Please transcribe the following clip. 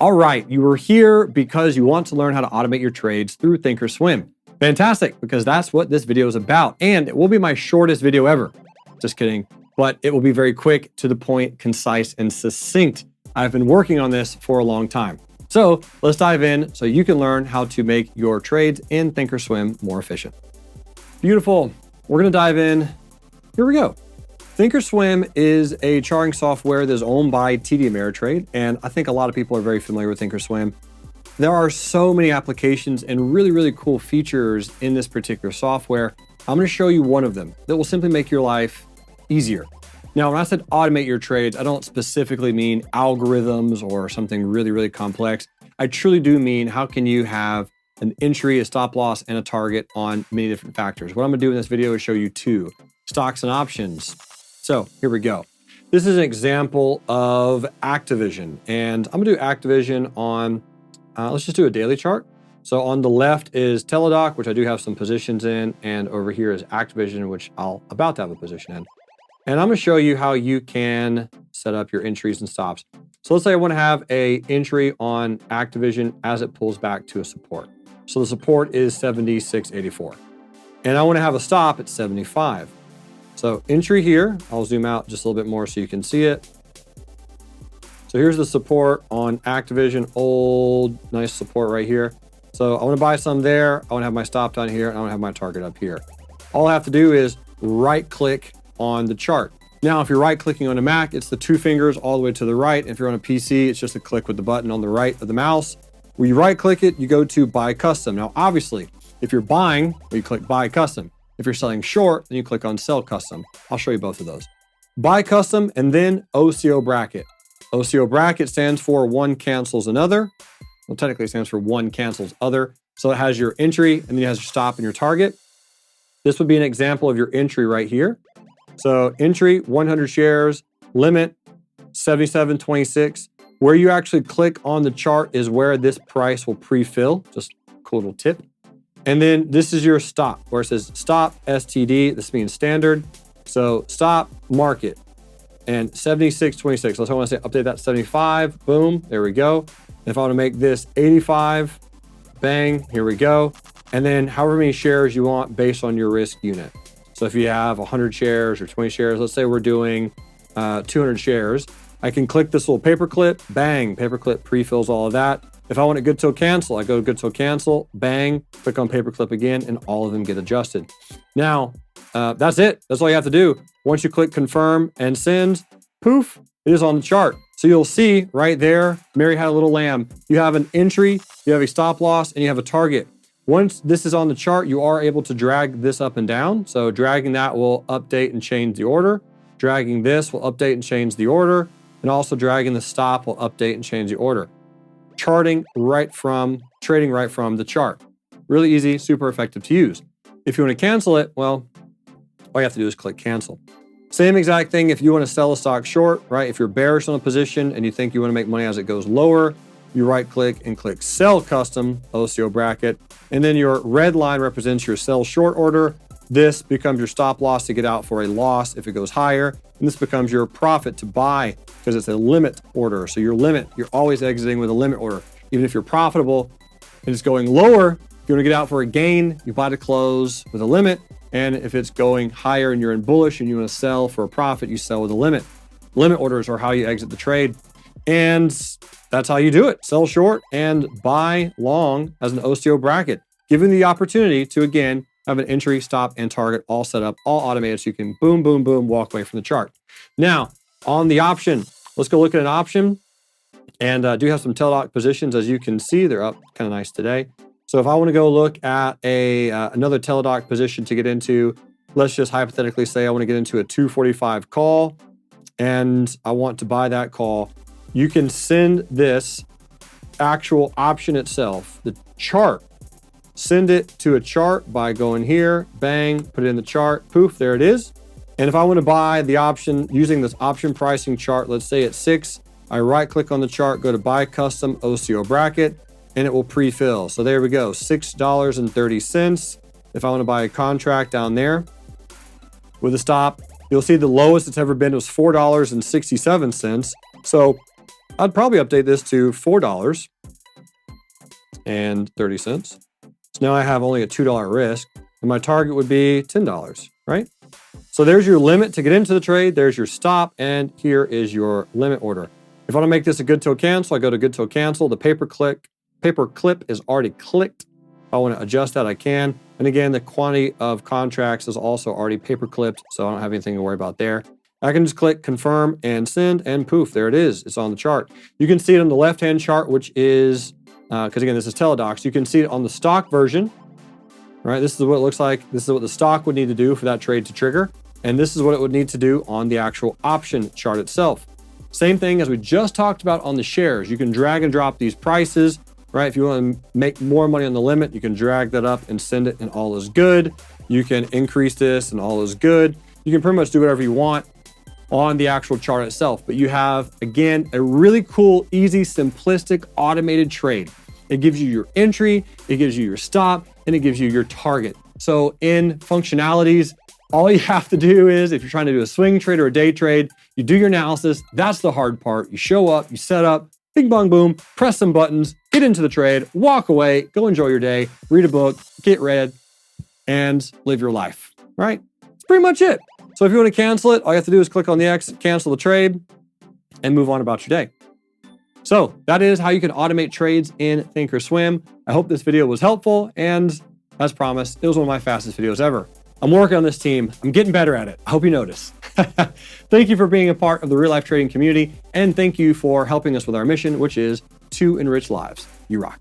All right, you are here because you want to learn how to automate your trades through ThinkorSwim. Fantastic, because that's what this video is about. And it will be my shortest video ever. Just kidding. But it will be very quick, to the point, concise, and succinct. I've been working on this for a long time. So let's dive in so you can learn how to make your trades in ThinkorSwim more efficient. Beautiful. We're going to dive in. Here we go. ThinkorSwim is a charting software that is owned by TD Ameritrade, and I think a lot of people are very familiar with ThinkorSwim. There are so many applications and really, really cool features in this particular software. I'm going to show you one of them that will simply make your life easier. Now, when I said automate your trades, I don't specifically mean algorithms or something really, really complex. I truly do mean how can you have an entry, a stop loss, and a target on many different factors. What I'm going to do in this video is show you two: stocks and options. So here we go. This is an example of Activision, and I'm gonna do Activision on, let's just do a daily chart. So on the left is Teladoc, which I do have some positions in, and over here is Activision, which I'll about to have a position in. And I'm gonna show you how you can set up your entries and stops. So let's say I wanna have a entry on Activision as it pulls back to a support. So the support is 76.84. And I wanna have a stop at 75. So entry here, I'll zoom out just a little bit more so you can see it. So here's the support on Activision, old, nice support right here. So I want to buy some there. I want to have my stop down here, and I want to have my target up here. All I have to do is right click on the chart. Now, if you're right clicking on a Mac, it's the two fingers all the way to the right. If you're on a PC, it's just a click with the button on the right of the mouse. When you right click it, you go to buy custom. Now, obviously, if you're buying, you click buy custom. If you're selling short, then you click on sell custom. I'll show you both of those. Buy custom and then OCO bracket. OCO bracket stands for one cancels another. Well, technically it stands for one cancels other. So it has your entry and then it has your stop and your target. This would be an example of your entry right here. So entry, 100 shares, limit, 77.26. Where you actually click on the chart is where this price will pre-fill. Just a cool little tip. And then this is your stop, where it says stop STD. This means standard. So stop market and 76.26. So I want to say update that 75. Boom. There we go. And if I want to make this 85, bang, here we go. And then however many shares you want based on your risk unit. So if you have 100 shares or 20 shares, let's say we're doing 200 shares, I can click this little paperclip, bang, paperclip pre-fills all of that. If I want a good till cancel, I go to good till cancel, bang, click on paperclip again, and all of them get adjusted. Now, that's it. That's all you have to do. Once you click confirm and send, poof, it is on the chart. So you'll see right there, Mary had a little lamb. You have an entry, you have a stop loss, and you have a target. Once this is on the chart, you are able to drag this up and down. So dragging that will update and change the order. Dragging this will update and change the order. And also dragging the stop will update and change the order. Trading right from the chart. Really easy, super effective to use. If you want to cancel it, well, all you have to do is click cancel. Same exact thing if you want to sell a stock short, right? If you're bearish on a position and you think you want to make money as it goes lower, you right click and click sell custom, OCO bracket, and then your red line represents your sell short order. This becomes your stop loss to get out for a loss if it goes higher. And this becomes your profit to buy because it's a limit order. So your limit, you're always exiting with a limit order. Even if you're profitable and it's going lower, if you want to get out for a gain, you buy to close with a limit. And if it's going higher and you're in bullish and you want to sell for a profit, you sell with a limit. Limit orders are how you exit the trade. And that's how you do it. Sell short and buy long as an OCO bracket, giving the opportunity to, again, have an entry, stop, and target all set up, all automated, so you can boom, boom, boom, walk away from the chart. Now, on the option, let's go look at an option. And I do have some Teladoc positions. As you can see, they're up kind of nice today. So if I want to go look at another Teladoc position to get into, let's just hypothetically say I want to get into a 245 call, and I want to buy that call. You can send this actual option itself, the chart, send it to a chart by going here, bang, put it in the chart, poof, there it is. And if I want to buy the option using this option pricing chart, let's say it's 6, I right click on the chart, go to buy custom OCO bracket, and it will pre-fill. So there we go, $6.30. If I want to buy a contract down there with a stop, you'll see the lowest it's ever been was $4.67. So I'd probably update this to $4.30. So now I have only a $2 risk, and my target would be $10, right? So there's your limit to get into the trade. There's your stop, and here is your limit order. If I want to make this a good till cancel, I go to good till cancel. The paper clip is already clicked. If I want to adjust that, I can. And again, the quantity of contracts is also already paper clipped, so I don't have anything to worry about there. I can just click confirm and send, and poof, there it is. It's on the chart. You can see it on the left-hand chart, which is, because again, this is Teledocs. You can see it on the stock version, right? This is what it looks like. This is what the stock would need to do for that trade to trigger. And this is what it would need to do on the actual option chart itself. Same thing as we just talked about on the shares. You can drag and drop these prices, right? If you want to make more money on the limit, you can drag that up and send it and all is good. You can increase this and all is good. You can pretty much do whatever you want on the actual chart itself. But you have, again, a really cool, easy, simplistic, automated trade. It gives you your entry, it gives you your stop, and it gives you your target. So in functionalities, all you have to do is, if you're trying to do a swing trade or a day trade, you do your analysis. That's the hard part. You show up, you set up, bing, bong, boom, press some buttons, get into the trade, walk away, go enjoy your day, read a book, get read, and live your life, right? That's pretty much it. So if you want to cancel it, all you have to do is click on the X, cancel the trade, and move on about your day. So that is how you can automate trades in ThinkorSwim. I hope this video was helpful, and as promised, it was one of my fastest videos ever. I'm working on this team. I'm getting better at it. I hope you notice. Thank you for being a part of the real life trading community, and thank you for helping us with our mission, which is to enrich lives. You rock.